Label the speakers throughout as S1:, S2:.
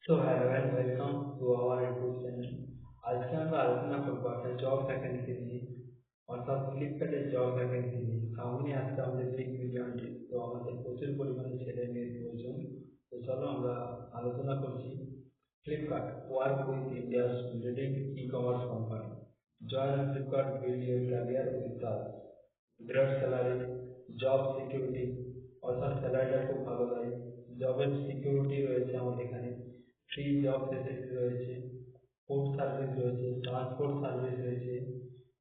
S1: So hello and welcome to our YouTube channel. আজকে আমরা আলোচনা করবো একটা জব ভ্যাকেন্সি নিয়ে অর্থাৎ ফ্লিপকার্টের জব ভ্যাকেন্সি নিয়ে। সামনে আসছে আমাদের বিগ বিলিয়ন ডে, তো আমাদের প্রচুর পরিমাণে ছেলে মেয়ের প্রয়োজন। তো চলো আমরা আলোচনা করছি। Flipkart work with India's leading e commerce company. Join Flipkart, build your career with us. Great salary, job security, অর্থাৎ স্যালারিটা খুব ভালো দেয়। জবের সিকিউরিটি রয়েছে আমাদের এখানে, ফ্রি জব ফেসিলিটি রয়েছে, ফুড সার্ভিস রয়েছে, ট্রান্সপোর্ট সার্ভিস রয়েছে,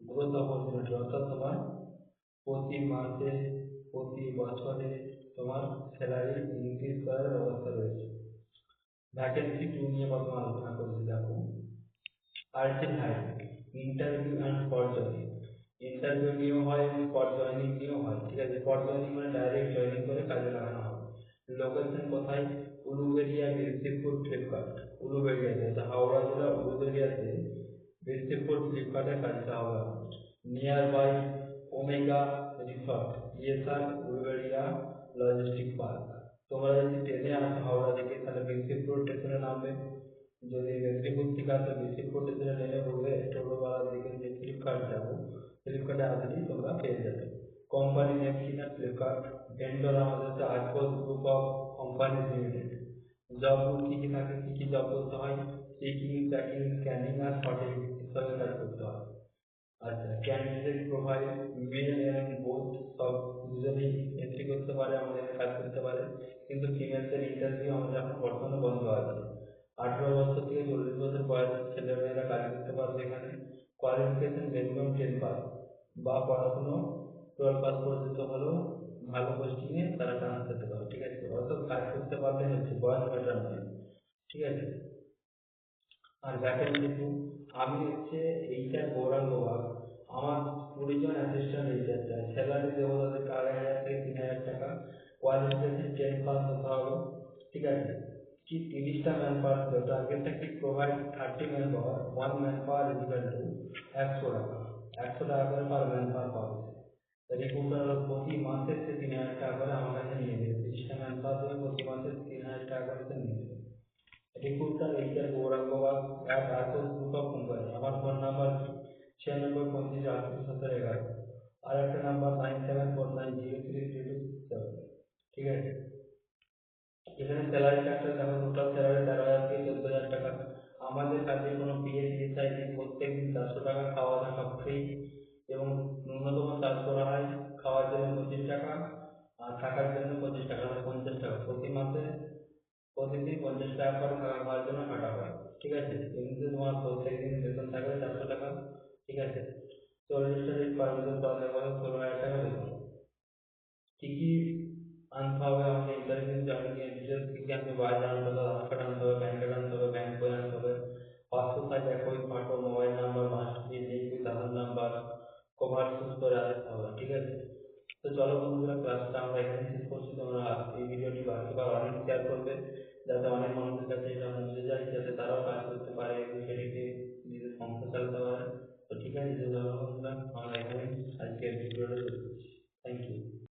S1: গ্রোথ অপরচুনিটি অর্থাৎ তোমার প্রতি মাসে প্রতি বছরে তোমার স্যালারি ইনক্রিজ করার ব্যবস্থা রয়েছে। ভ্যাকেন্সি টু নিয়ে প্রথম আলোচনা করছি। দেখো, urgent hiring, interview and spot joining. Interview নিয়েও হয়, স্পট জয়নিং নিয়েও হয়। ঠিক আছে, স্পট জয়নিং মানে ডাইরেক্ট জয়নিং করে কাজে লাগানো হয়। লোকেশন কোথায়? উলুবেড়িয়া, বিরসিকপুর, ফ্লিপকার্ট। উলুবেড়িয়াতে, হাওড়া জেলার উলুবেড়িয়াতে বিরসিকপুর ফ্লিপকার্টের কাজটা হবে। নিয়ার বাই ওমেগা রিসর্ট, ইয়েসার, উলুবেড়িয়া লজিস্টিক পার্ক। তোমরা যদি ট্রেনে আসো হাওড়া থেকে, তাহলে বিরসিকপুর স্টেশনে নামবে। যদি মেদিনীপুর থেকে আসো, বিরসিকপুর স্টেশনে নেমে বলবে টোটোওয়ালা দিকে যে ফ্লিপকার্ট যাবো, ফ্লিপকার্টে আসলেই তোমরা পেয়ে যাবে। কোম্পানি নেম কিনা? ফ্লিপকার্ট। ভেন্ডর আমাদের হচ্ছে Ipos group of company limited. Job কি কি থাকে, কি কি জব করতে হয়? পিকিং, প্যাকিং, স্ক্যানিং আর সর্টিং হিসাবে কাজ করতে হয়। আচ্ছা, ক্যান্ডিডেট প্রোফাইল, মেল এবং বোথ, সব দুজনেই এন্ট্রি করতে পারে, আমাদের কাজ করতে পারে। কিন্তু ফিমেলদের ইন্টারভিউ আমাদের এখন বর্তমানে বন্ধ আছে। 18 বছর থেকে 40 বছর বয়সের ছেলেমেয়েরা কাজ করতে পারবে এখানে। কোয়ালিফিকেশন মিনিমাম 10 পাস বা পড়াশুনো 12 পাস পর্যন্ত হলেও ভালো পোস্টিংয়ে তারা চান্স পেতে পারে। ঠিক আছে, অর্থাৎ কাজ করতে পারলে হচ্ছে, বয়স ম্যাটার নয়। ঠিক আছে। আর ভ্যাকেন্সি টু, আমি হচ্ছে এইচআর গৌরাঙ্গ বাগ। আমার 20 জন অ্যাসিস্ট্যান্ট এইচআর চাই। স্যালারি দেবো তাদেরকে 2,500 থেকে 3,000 টাকা। কোয়ালিফিকেশন 10 পাস হতে হবে। ঠিক আছে। কি 30টা ম্যান পাওয়ার টার্গেট থাকবে, provide 30 man power. 1 man power equal to 100 টাকা। 100 টাকা করে পার ম্যান পাওয়ার পাবে। রিক্রুটার প্রতি মাসে সে 3,000 টাকা করে আমার কাছে নিয়ে নেবে। 30টা ম্যান পাওয়ার দেবে, প্রতি মাসে 3,000 টাকা করে সে নিয়ে নেবে। Recruiter HR Gaurangbag at Ipos group of company. আমার ফোন নাম্বার 96 35 38 70 11। আর একটা নাম্বার 9749033267। ঠিক আছে। এখানে স্যালারি স্ট্রাকচার দেখো, টোটাল স্যালারি 13,000 থেকে 14,000 টাকা। আমাদের কাছে কোনো পিএফ ডিএসআই নেই। প্রত্যেকদিন 400 টাকা খাওয়া থাকা ফ্রি, এবং ন্যূনতম চার্জ করা হয় খাওয়ার জন্য 25 টাকা, আর থাকার জন্য 25 টাকা, মানে 50 টাকা প্রতি মাসে। প্রতিদিন 50 টাকা করে থাকা খাওয়ার জন্য কাটা হয়। ঠিক আছে, এমনিতে তোমার প্রত্যেকদিন বেতন থাকবে 400 টাকা। ঠিক আছে, 40টা দিন পারমিশন পাওয়া যাবে, 16,000 টাকা বেতন। কি কি আনতে হবে আমাকে ইন্টারভিউ জয়েনিং এর ডিটেলস? কি কি আনতে হবে? আধার আনতে হবে, আধার কার্ড আনতে হবে, প্যান কার্ড আনতে হবে, ব্যাংক বই আনতে হবে, পাসপোর্ট সাইজ এক copy photo, mobile number must be link with Aadhaar number, cover suit করে আসতে হবে। ঠিক আছে। তো চলো বন্ধুরা, ক্লাসটা আমরা এখানে শেষ করছি। তোমরা এই ভিডিওটি বাকি বা অনেক শেয়ার করবে, যাতে অনেক মানুষ